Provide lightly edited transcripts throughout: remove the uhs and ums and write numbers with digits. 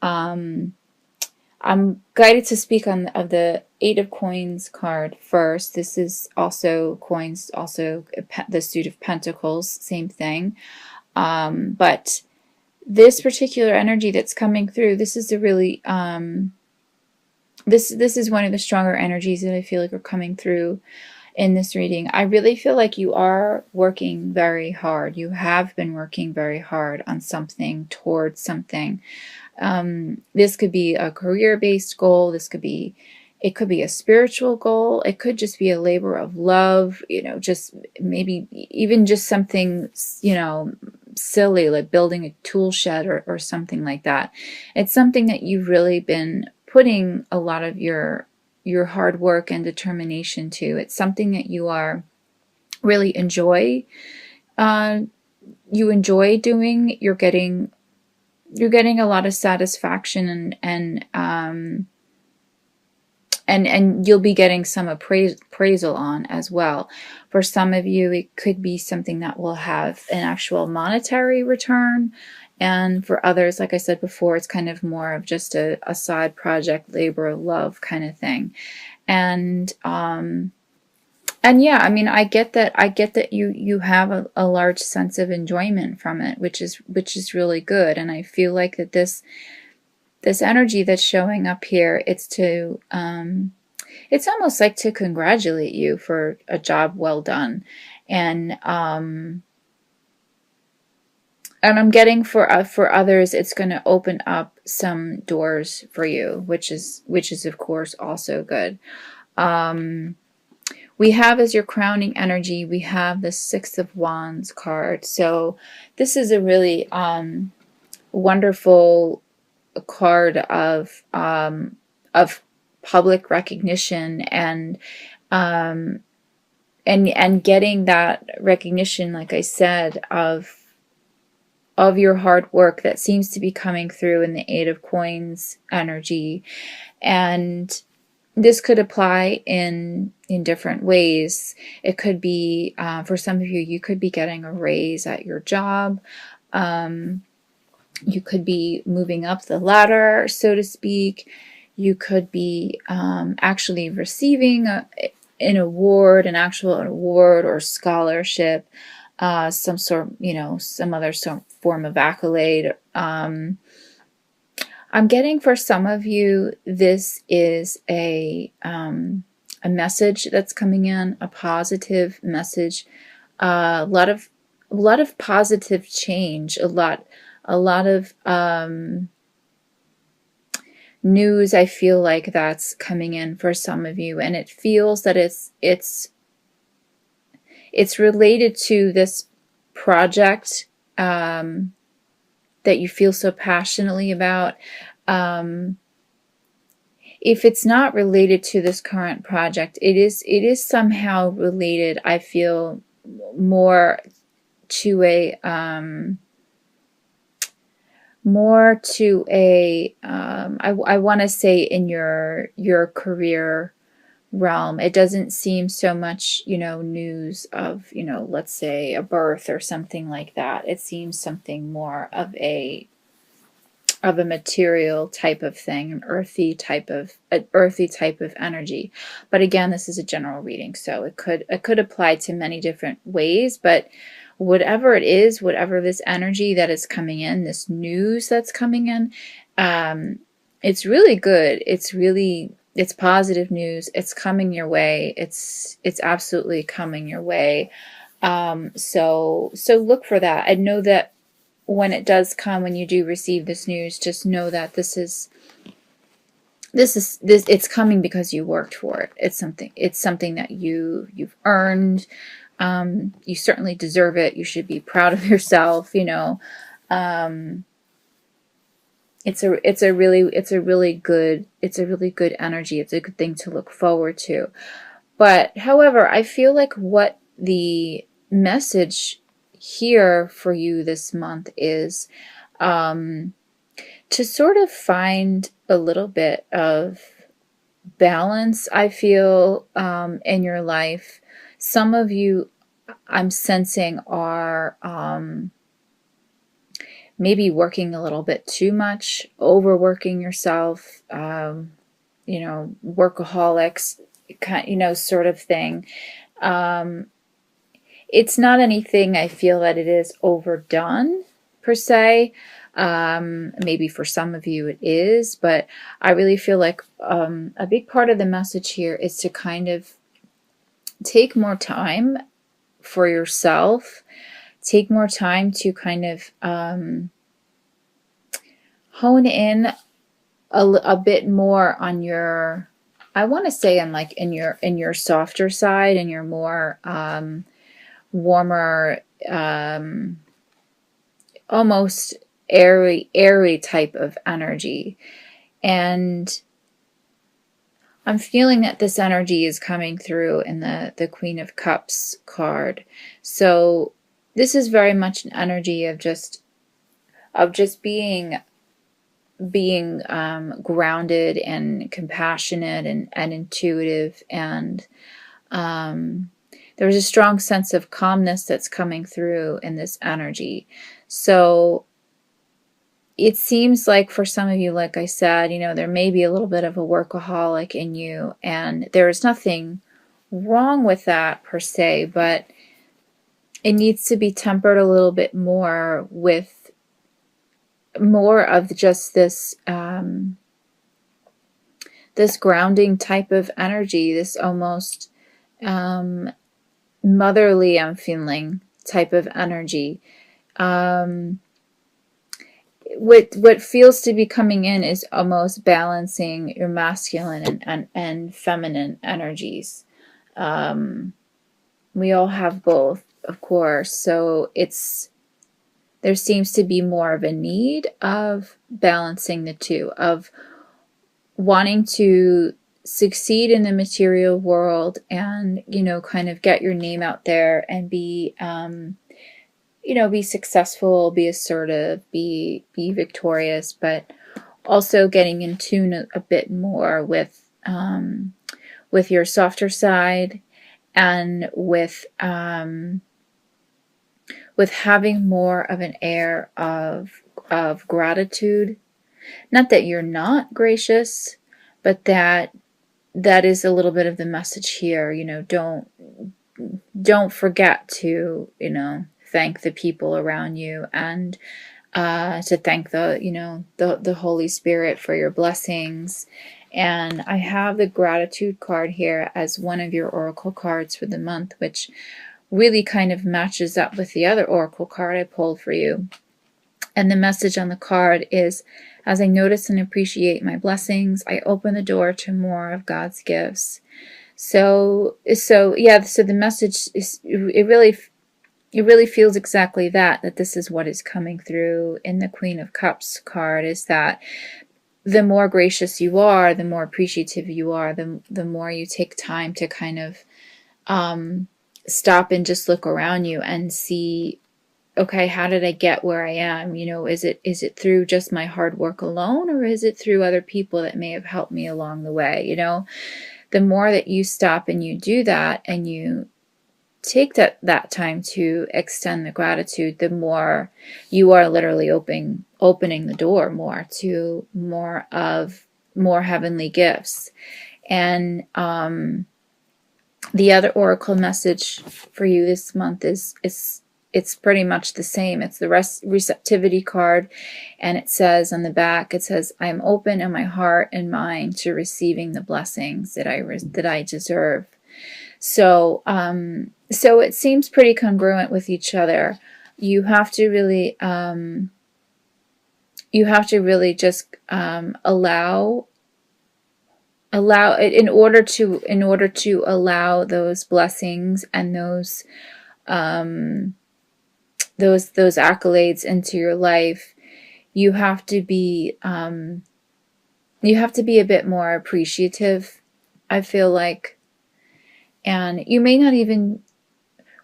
I'm guided to speak on of the Eight of Coins card first. This is also coins, also the suit of Pentacles, same thing. But this particular energy that's coming through, this is a really this is one of the stronger energies that I feel like are coming through in this reading. I really feel like you are working very hard. You have been working very hard on something, towards something. This could be a career-based goal. It could be a spiritual goal. It could just be a labor of love, just maybe even just something, silly, like building a tool shed or something like that. It's something that you've really been putting a lot of your hard work and determination to. It's something that you are really enjoy. You enjoy doing. You're getting a lot of satisfaction and you'll be getting some appraisal on as well. For some of you, it could be something that will have an actual monetary return. And for others, like I said before, it's kind of more of just a side project, labor of love kind of thing. And yeah, I mean, I get that you have a large sense of enjoyment from it, which is really good. And I feel like that this energy that's showing up here, it's almost like to congratulate you for a job well done. And I'm getting for others, it's going to open up some doors for you, which is of course also good. We have, as your crowning energy, we have the Six of Wands card. So this is a really wonderful card of public recognition and getting that recognition, like I said, of your hard work that seems to be coming through in the Eight of Coins energy. And this could apply in different ways. It could be, for some of you, you could be getting a raise at your job. You could be moving up the ladder, so to speak. You could be actually receiving an award, an actual award or scholarship, some sort, some other form of accolade. I'm getting for some of you, this is a message that's coming in, a positive message, a lot of positive change, a lot of news. I feel like that's coming in for some of you, and it feels that it's related to this project that you feel so passionately about. If it's not related to this current project, it is somehow related, I feel, more to a I want to say in your career realm. It doesn't seem so much, news of, let's say a birth or something like that. It seems something more of a material type of thing, an earthy type of energy. But again, this is a general reading, so it could apply to many different ways. But whatever it is, whatever this energy that is coming in, this news that's coming in, it's really good. It's positive news. It's coming your way. It's absolutely coming your way. So look for that. I know that when it does come, when you do receive this news, just know that this it's coming because you worked for it. It's something that you've earned. You certainly deserve it. You should be proud of yourself. It's a really good energy. It's a good thing to look forward to. But however, I feel like what the message here for you this month is to sort of find a little bit of balance, I feel, in your life. Some of you, I'm sensing, are maybe working a little bit too much, overworking yourself, workaholics, sort of thing. It's not anything I feel that it is overdone per se. Maybe for some of you it is, but I really feel like a big part of the message here is to kind of take more time for yourself, take more time to kind of hone in a bit more on your, I want to say in your softer side and your more warmer, almost airy type of energy. And I'm feeling that this energy is coming through in the Queen of Cups card. So this is very much an energy of just being grounded and compassionate and intuitive, and there's a strong sense of calmness that's coming through in this energy. So it seems like for some of you, like I said, there may be a little bit of a workaholic in you, and there's nothing wrong with that per se, but it needs to be tempered a little bit more with more of just this this grounding type of energy, this almost motherly, I'm feeling, type of energy. What feels to be coming in is almost balancing your masculine and feminine energies. We all have both, of course, so there seems to be more of a need of balancing the two, of wanting to succeed in the material world and, kind of get your name out there and be, be successful, be assertive, be victorious, but also getting in tune a bit more with your softer side, and with having more of an air of gratitude. Not that you're not gracious, but that is a little bit of the message here. Don't forget to, thank the people around you, and to thank the Holy Spirit for your blessings. And I have the gratitude card here as one of your oracle cards for the month, which really kind of matches up with the other oracle card I pulled for you. And the message on the card is, as I notice and appreciate my blessings, I open the door to more of God's gifts. So the message is, it really feels exactly that this is what is coming through in the Queen of Cups card, is that the more gracious you are, the more appreciative you are, the more you take time to kind of stop and just look around you and see, okay, how did I get where I am? Is it through just my hard work alone, or is it through other people that may have helped me along the way? The more that you stop and you do that, and you take that time to extend the gratitude, the more you are literally opening the door more to more heavenly gifts. And the other oracle message for you this month is it's pretty much the same. It's the receptivity card, and it says on the back, it says, I am open in my heart and mind to receiving the blessings that I deserve. So it seems pretty congruent with each other. You have to really just allow it in order to allow those blessings and those accolades into your life. You have to be a bit more appreciative, I feel like. And you may not even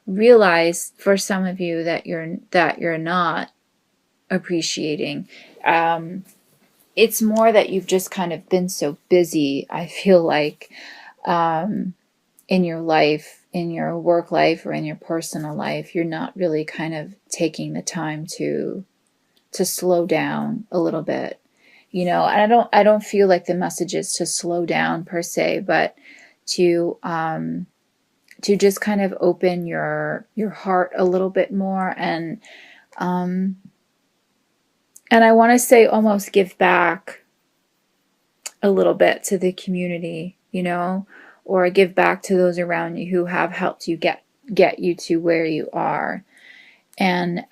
realize, for some of you, that you're not appreciating. It's more that you've just kind of been so busy, I feel like, in your life, in your work life, or in your personal life. You're not really kind of taking the time to slow down a little bit, you know. And I don't feel like the message is to slow down per se, but to just kind of open your heart a little bit more, and I want to say almost give back a little bit to the community, you know, or give back to those around you who have helped you get you to where you are. And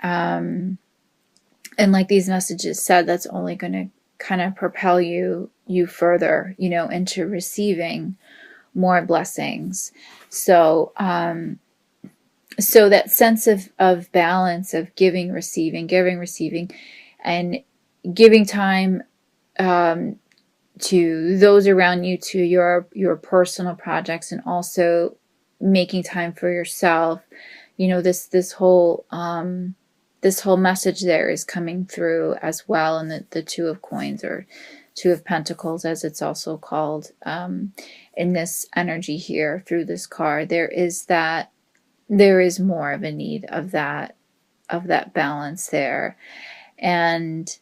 like these messages said, that's only going to kind of propel you further, you know, into receiving more blessings. So so that sense of balance of giving, receiving, and giving time to those around you, to your personal projects, and also making time for yourself. You know, this whole message there is coming through as well. And the Two of Coins, or Two of Pentacles as it's also called, in this energy here through this card, there is more of a need of that balance there. And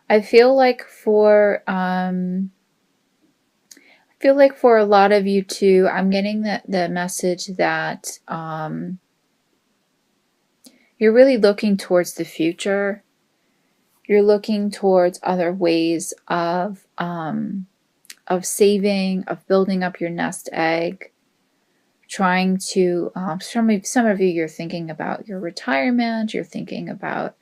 I feel like for a lot of you too, I'm getting the message that you're really looking towards the future. You're looking towards other ways of saving, of building up your nest egg, trying to, some of you, you're thinking about your retirement, you're thinking about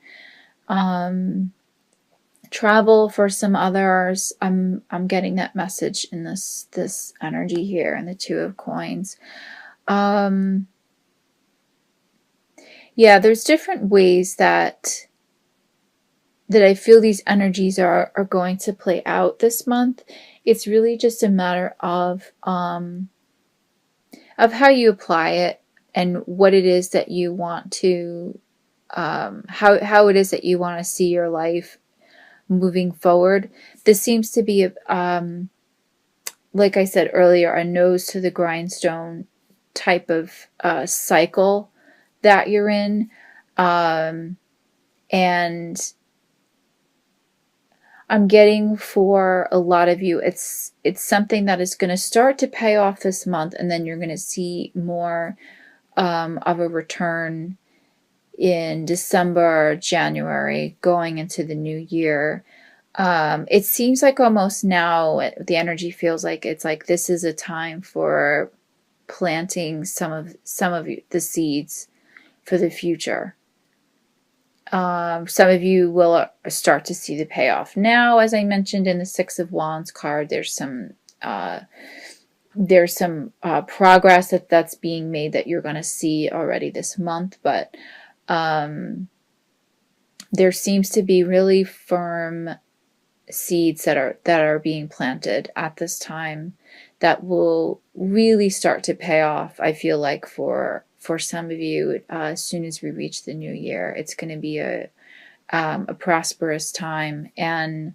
travel. For some others, I'm getting that message in this energy here, and the Two of Coins. Yeah, there's different ways that I feel these energies are going to play out this month. It's really just a matter of how you apply it, and what it is that you want to, how it is that you want to see your life moving forward. This seems to be, like I said earlier, a nose to the grindstone type of cycle that you're in. And I'm getting, for a lot of you, it's something that is going to start to pay off this month, and then you're going to see more of a return in December, January, going into the new year. It seems like almost now the energy feels like it's like this is a time for planting some of the seeds for the future. Some of you will start to see the payoff now. As I mentioned in the Six of Wands card, there's some progress that's being made that you're going to see already this month, but there seems to be really firm seeds that are being planted at this time that will really start to pay off. I feel like for some of you, as soon as we reach the new year, it's going to be a prosperous time. And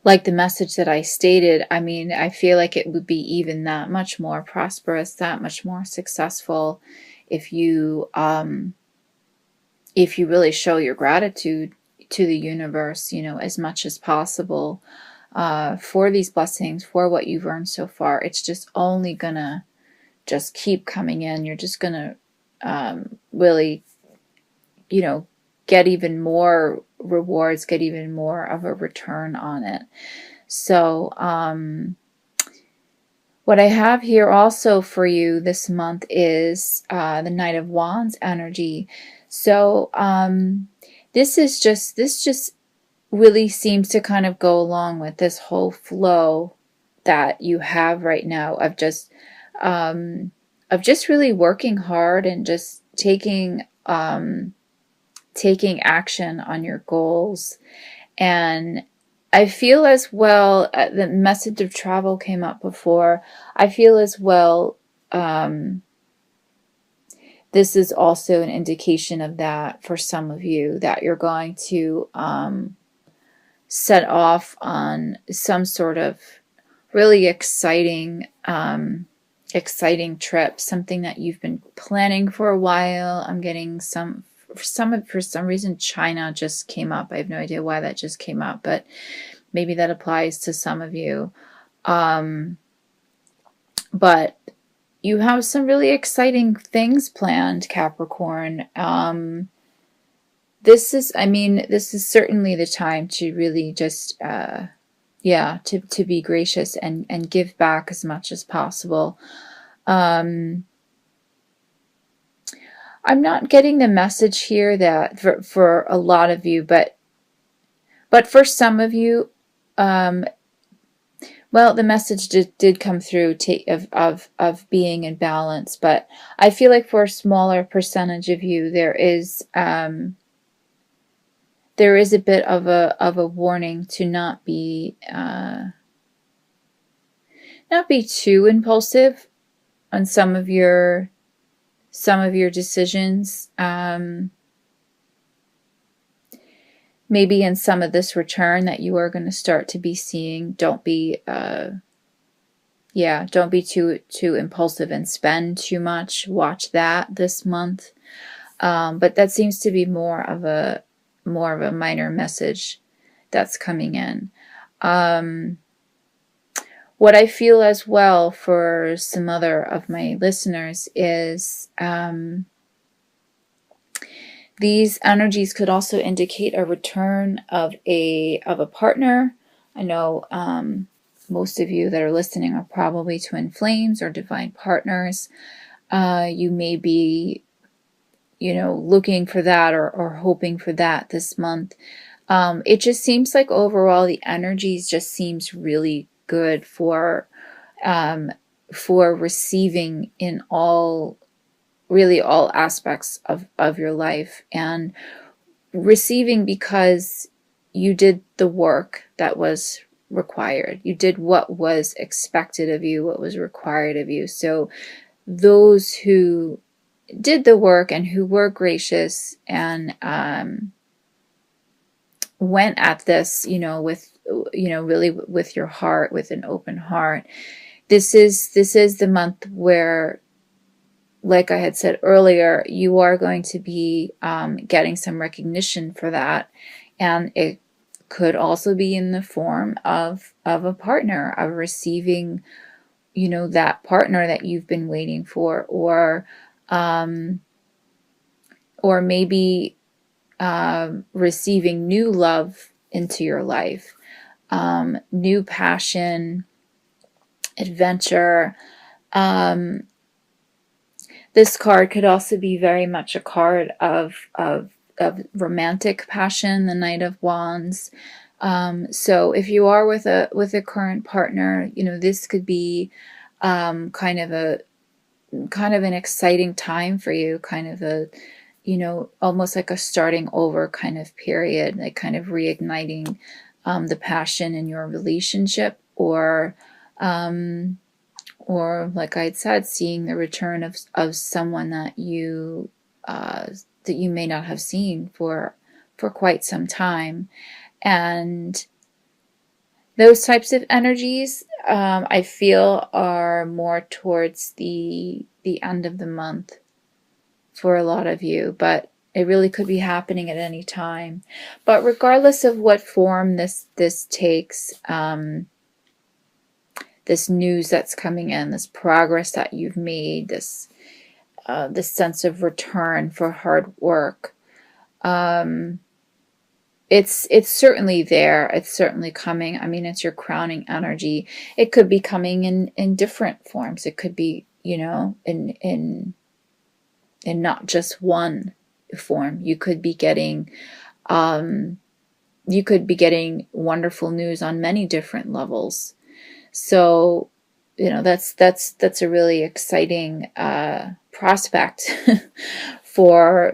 like the message that I stated, I mean, I feel like it would be even that much more prosperous, that much more successful, if you really show your gratitude to the universe, you know, as much as possible, for these blessings, for what you've earned so far. It's just only gonna just keep coming in. You're just gonna really, you know, get even more rewards, get even more of a return on it. So what I have here also for you this month is the Knight of Wands energy. So this just really seems to kind of go along with this whole flow that you have right now of just really working hard and just taking action on your goals. And I feel as well, the message of travel came up before. I feel as well, this is also an indication of that for some of you, that you're going to set off on some sort of really exciting trip, something that you've been planning for a while. I'm getting some for some reason, China just came up. I have no idea why that just came up, but maybe that applies to some of you. But you have some really exciting things planned, Capricorn. This is certainly the time to really just, to be gracious and give back as much as possible. I'm not getting the message here that for a lot of you, but for some of you, well, the message did come through of being in balance, but I feel like for a smaller percentage of you, there is a bit of a warning to not be too impulsive on some of your decisions. Maybe in some of this return that you are going to start to be seeing, don't be too impulsive and spend too much. Watch that this month. But that seems to be more of a minor message that's coming in. What I feel as well for some other of my listeners is these energies could also indicate a return of a partner. I know most of you that are listening are probably twin flames or divine partners. You may be, looking for that or hoping for that this month. It just seems like overall the energies just seems really good for receiving in all aspects of your life, and receiving because you did the work that was required. You did what was expected of you, what was required of you. So those who did the work and who were gracious and went at this, with really with your heart, with an open heart. This is the month where, like I had said earlier, you are going to be getting some recognition for that. And it could also be in the form of a partner, of receiving, that partner that you've been waiting for, or maybe receiving new love into your life, new passion, adventure. This card could also be very much a card of romantic passion, the Knight of Wands. So if you are with a current partner, this could be kind of an exciting time for you, kind of a, almost like a starting over kind of period, like kind of reigniting the passion in your relationship, or like I had said, seeing the return of someone that you may not have seen for quite some time. And those types of energies, I feel, are more towards the end of the month for a lot of you, but it really could be happening at any time. But regardless of what form this takes, this news that's coming in, this progress that you've made, this sense of return for hard work, it's certainly there. It's certainly coming. I mean, it's your crowning energy. It could be coming in different forms. It could be, in not just one form. You could be getting wonderful news on many different levels. So, that's a really exciting prospect for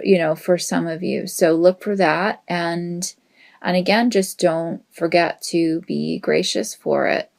some of you. So look for that, and again, just don't forget to be gracious for it.